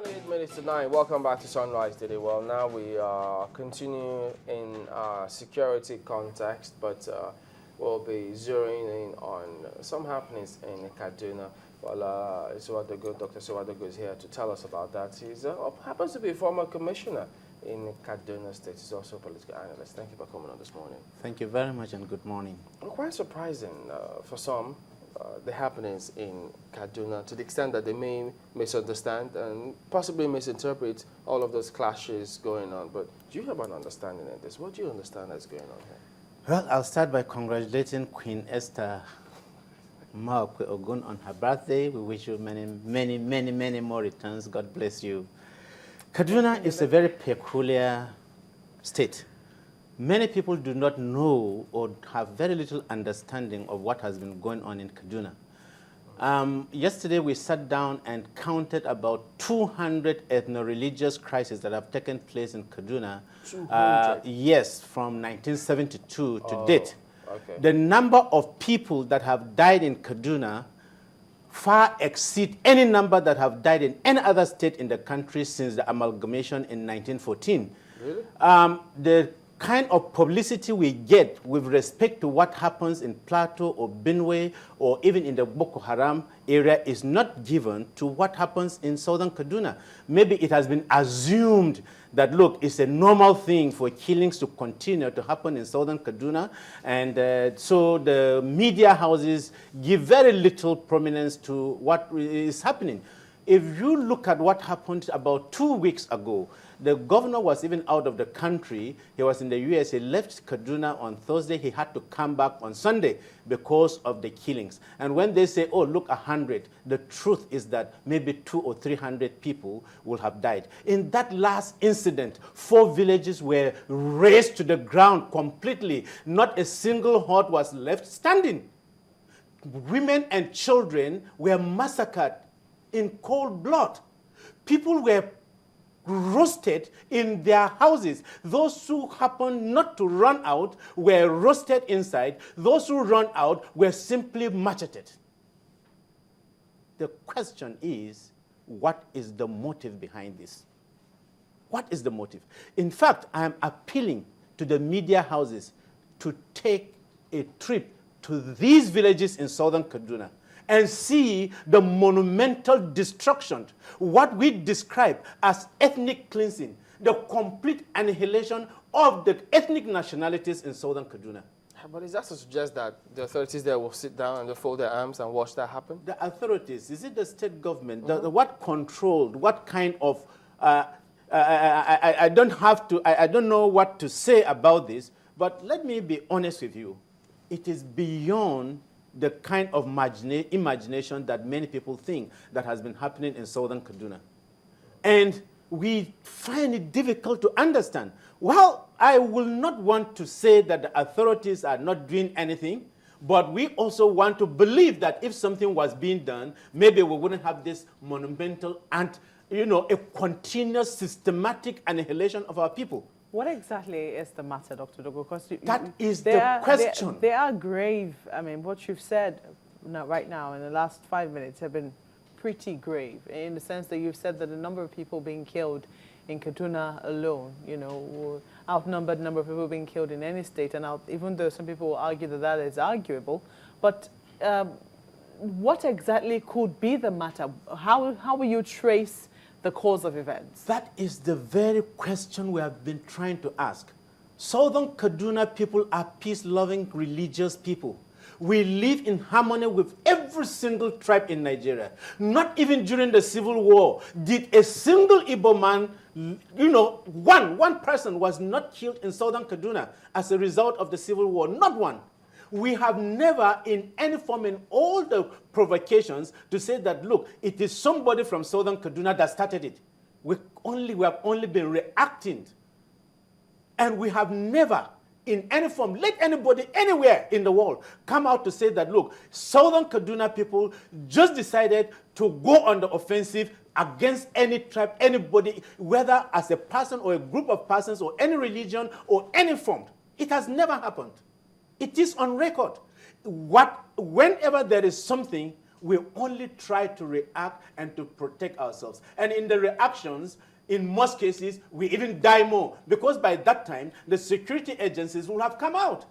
28 minutes to 9. Welcome back to Sunrise today. Well, now we continue in security context, but we'll be zeroing in on some happenings in Kaduna. Well, Dr. Suwadogo is here to tell us about that. He happens to be a former commissioner in Kaduna State. He's also a political analyst. Thank you for coming on this morning. Thank you very much and good morning. Quite surprising for some. The happenings in Kaduna, to the extent that they may misunderstand and possibly misinterpret all of those clashes going on. But do you have an understanding of this? What do you understand is going on here? Well, I'll start by congratulating Queen Esther Maokwe Ogun on her birthday. We wish you many more returns. God bless you. Kaduna is a very peculiar state. Many people do not know or have very little understanding of what has been going on in Kaduna. Yesterday, we sat down and counted about 200 ethno-religious crises that have taken place in Kaduna. Yes, from 1972 to date. Okay. The number of people that have died in Kaduna far exceed any number that have died in any other state in the country since the amalgamation in 1914. Really? The kind of publicity we get with respect to what happens in Plateau or Benue or even in the Boko Haram area is not given to what happens in southern Kaduna. Maybe it has been assumed that, look, it's a normal thing for killings to continue to happen in southern Kaduna, and so the media houses give very little prominence to what is happening. If you look at what happened about 2 weeks ago, the governor was even out of the country. He was in the US. He left Kaduna on Thursday. He had to come back on Sunday because of the killings. And when they say, oh, look, 100, the truth is that maybe 200 or 300 people will have died. In that last incident, 4 villages were razed to the ground completely. Not a single hut was left standing. Women and children were massacred in cold blood. People were roasted in their houses. Those who happened not to run out were roasted inside. Those who run out were simply macheted. The question is, what is the motive behind this? What is the motive? In fact, I am appealing to the media houses to take a trip to these villages in southern Kaduna and see the monumental destruction, what we describe as ethnic cleansing, the complete annihilation of the ethnic nationalities in southern Kaduna. But is that to suggest that the authorities there will sit down and fold their arms and watch that happen? The authorities, is it the state government? What controlled, what kind of, I don't know what to say about this, but let me be honest with you. It is beyond the kind of imagination that many people think that has been happening in southern Kaduna. And we find it difficult to understand. Well, I will not want to say that the authorities are not doing anything, but we also want to believe that if something was being done, maybe we wouldn't have this monumental and, a continuous systematic annihilation of our people. What exactly is the matter, Dr. Dogo? That is the question. They are grave. I mean, what you've said right now in the last 5 minutes have been pretty grave, in the sense that you've said that the number of people being killed in Kaduna alone, outnumbered number of people being killed in any state, and even though some people will argue that that is arguable, but what exactly could be the matter? How will you trace the cause of events? That is the very question we have been trying to ask. Southern Kaduna people are peace-loving religious people. We live in harmony with every single tribe in Nigeria. Not even during the Civil War did a single Igbo man, one person was not killed in Southern Kaduna as a result of the Civil War. Not one. We have never, in any form, in all the provocations, to say that, look, it is somebody from southern Kaduna that started it. We have only been reacting. And we have never, in any form, let anybody anywhere in the world come out to say that, look, southern Kaduna people just decided to go on the offensive against any tribe, anybody, whether as a person or a group of persons or any religion or any form. It has never happened. It is on record. Whenever there is something, We only try to react and to protect ourselves. And in the reactions, in most cases, we even die more, because by that time, the security agencies will have come out.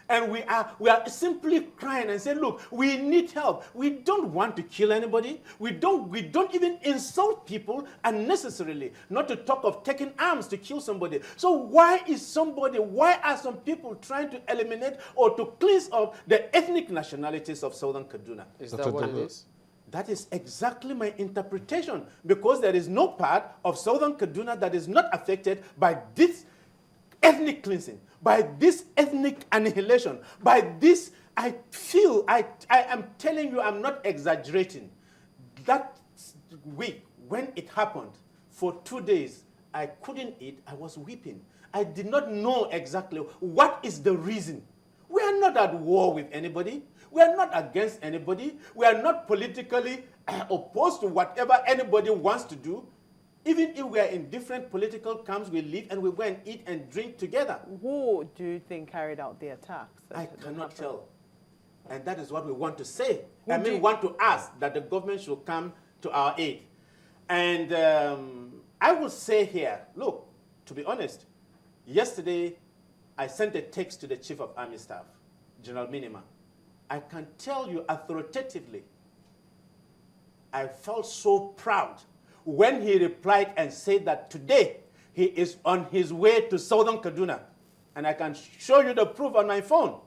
And we are simply crying and saying, look, we need help. We don't want to kill anybody. We don't even insult people unnecessarily, not to talk of taking arms to kill somebody. So why are some people trying to eliminate or to cleanse up the ethnic nationalities of Southern Kaduna? Is that what it is? That is exactly my interpretation, because there is no part of Southern Kaduna that is not affected by this ethnic cleansing, by this ethnic annihilation, by this. I am telling you, I'm not exaggerating. That week, when it happened, for 2 days, I couldn't eat, I was weeping. I did not know exactly what is the reason. We are not at war with anybody. We are not against anybody. We are not politically opposed to whatever anybody wants to do. Even if we are in different political camps, we live and we go and eat and drink together. Who do you think carried out the attacks? I cannot tell. And that is what we want to say. We want to ask that the government should come to our aid. And I will say here, look, to be honest, yesterday I sent a text to the Chief of Army Staff, General Minima. I can tell you authoritatively, I felt so proud when he replied and said that today he is on his way to Southern Kaduna. And I can show you the proof on my phone.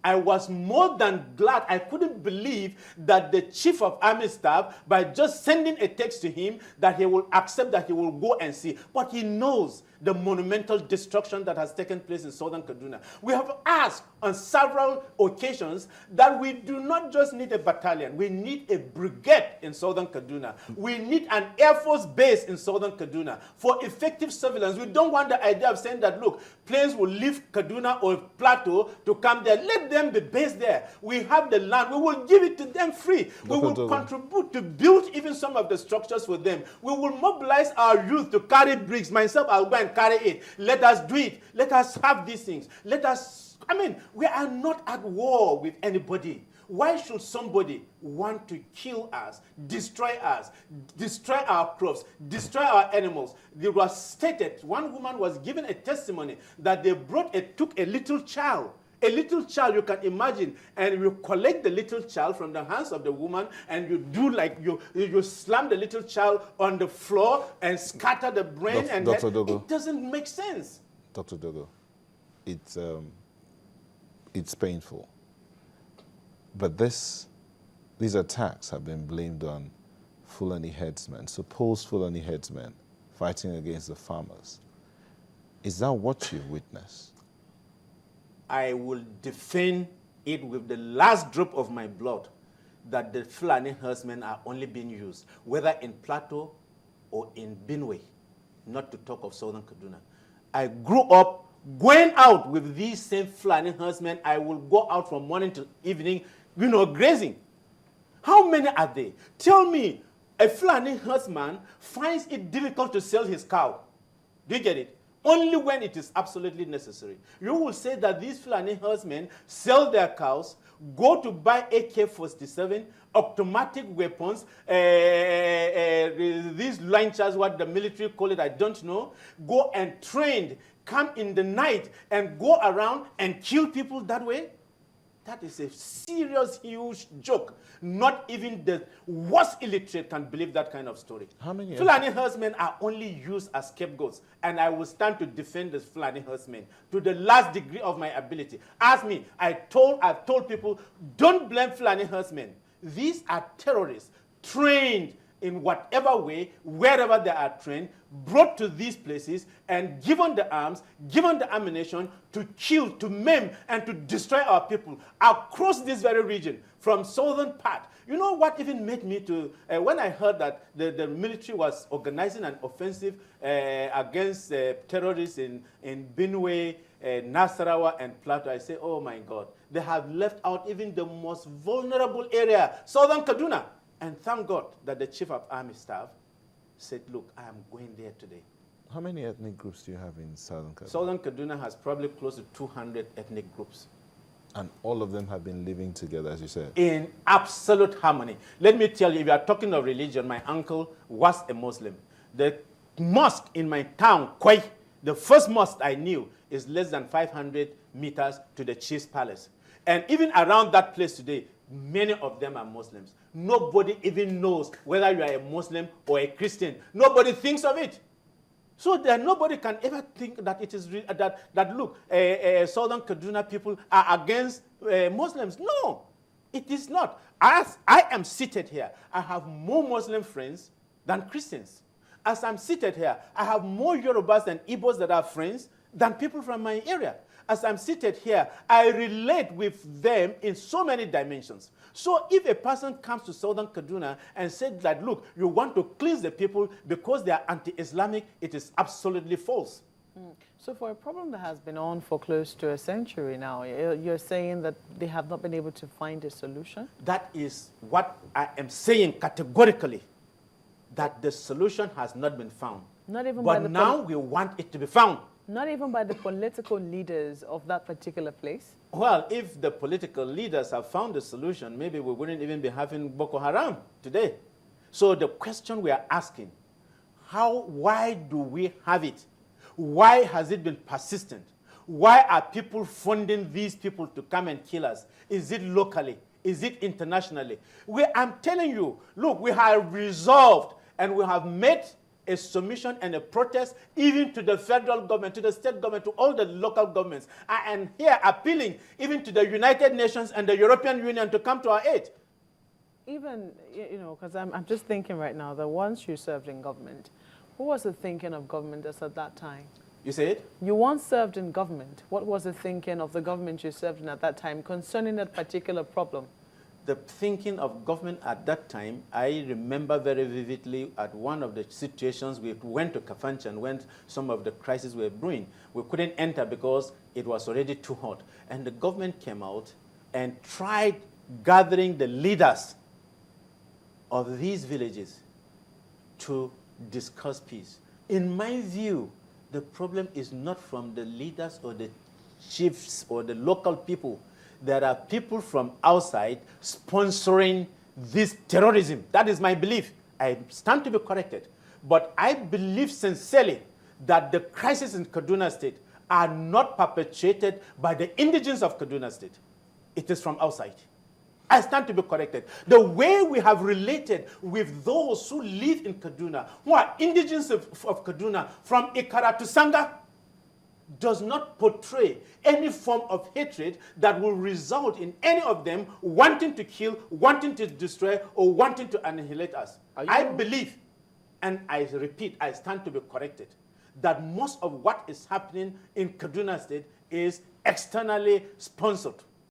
I was more than glad. I couldn't believe that the Chief of Army Staff, by just sending a text to him, that he will accept, that he will go and see. But he knows the monumental destruction that has taken place in Southern Kaduna. We have asked on several occasions that we do not just need a battalion, we need a brigade in Southern Kaduna. We need an Air Force base in Southern Kaduna for effective surveillance. We don't want the idea of saying that, look, planes will leave Kaduna or Plateau to come there. Let them be based there. We have the land. We will give it to them free. We will contribute to build even some of the structures for them. We will mobilize our youth to carry bricks. Myself, I'll go and carry it. Let us do it. Let us have these things. We are not at war with anybody. Why should somebody want to kill us, destroy our crops, destroy our animals? It was stated, one woman was given a testimony that they took a little child. A little child, you can imagine, and you collect the little child from the hands of the woman, and you do like you slam the little child on the floor and scatter the brain, and Dr. Dogo, it doesn't make sense. Dr. Dogo, it's painful, but these attacks have been blamed on Fulani headsmen, supposed Fulani headsmen fighting against the farmers. Is that what you've witnessed? I will defend it with the last drop of my blood that the Fulani herdsmen are only being used, whether in Plateau or in Benue, not to talk of Southern Kaduna. I grew up going out with these same Fulani herdsmen. I will go out from morning till evening, grazing. How many are they? Tell me, a Fulani herdsman finds it difficult to sell his cow. Do you get it? Only when it is absolutely necessary. You will say that these Fulani herdsmen sell their cows, go to buy AK-47, automatic weapons, these launchers, what the military call it, I don't know, go and train, come in the night and go around and kill people that way. That is a serious, huge joke. Not even the worst illiterate can believe that kind of story. How many Fulani herdsmen are only used as scapegoats, and I will stand to defend the Fulani herdsmen to the last degree of my ability. Ask me. I've told people, don't blame Fulani herdsmen. These are terrorists trained in whatever way, wherever they are trained, brought to these places and given the arms, given the ammunition to kill, to maim, and to destroy our people across this very region, from southern part. You know what even made me to, when I heard that the military was organizing an offensive against terrorists in Benue, Nasarawa, and Plateau, I say, oh my God, they have left out even the most vulnerable area, Southern Kaduna. And thank God that the Chief of Army Staff said, look, I am going there today. How many ethnic groups do you have in Southern Kaduna? Southern Kaduna has probably close to 200 ethnic groups. And all of them have been living together, as you said. In absolute harmony. Let me tell you, if you are talking of religion, my uncle was a Muslim. The mosque in my town, Kwai, the first mosque I knew, is less than 500 meters to the chief's palace. And even around that place today, many of them are Muslims. Nobody even knows whether you are a Muslim or a Christian. Nobody thinks of it. So that nobody can ever think that it is that look, Southern Kaduna people are against Muslims. No, it is not. As I am seated here, I have more Muslim friends than Christians. As I'm seated here, I have more Yorubas and Igbos that are friends than people from my area. As I'm seated here, I relate with them in so many dimensions. So if a person comes to Southern Kaduna and said that, look, you want to cleanse the people because they are anti-Islamic, it is absolutely false. So for a problem that has been on for close to a century now, you're saying that they have not been able to find a solution? That is what I am saying categorically, that the solution has not been found. Not even by but the now we want it to be found. Not even by the political leaders of that particular place? Well, if the political leaders have found a solution, maybe we wouldn't even be having Boko Haram today. So the question we are asking, why do we have it? Why has it been persistent? Why are people funding these people to come and kill us? Is it locally? Is it internationally? I'm telling you, look, we have resolved and we have made a submission and a protest even to the federal government, to the state government, to all the local governments. I am here appealing even to the United Nations and the European Union to come to our aid. Even, you know, because I'm just thinking right now that once you served in government, what was the thinking of government at that time? You say it? You once served in government. What was the thinking of the government you served in at that time concerning that particular problem? The thinking of government at that time, I remember very vividly at one of the situations we went to Kafanchan when some of the crises were brewing. We couldn't enter because it was already too hot. And the government came out and tried gathering the leaders of these villages to discuss peace. In my view, the problem is not from the leaders or the chiefs or the local people. There are people from outside sponsoring this terrorism. That is my belief. I stand to be corrected. But I believe sincerely that the crisis in Kaduna State are not perpetuated by the indigents of Kaduna State. It is from outside. I stand to be corrected. The way we have related with those who live in Kaduna, who are indigents of Kaduna, from Ikara to Sanga, does not portray any form of hatred that will result in any of them wanting to kill, wanting to destroy, or wanting to annihilate us. I believe, and I repeat, I stand to be corrected, that most of what is happening in Kaduna State is externally sponsored.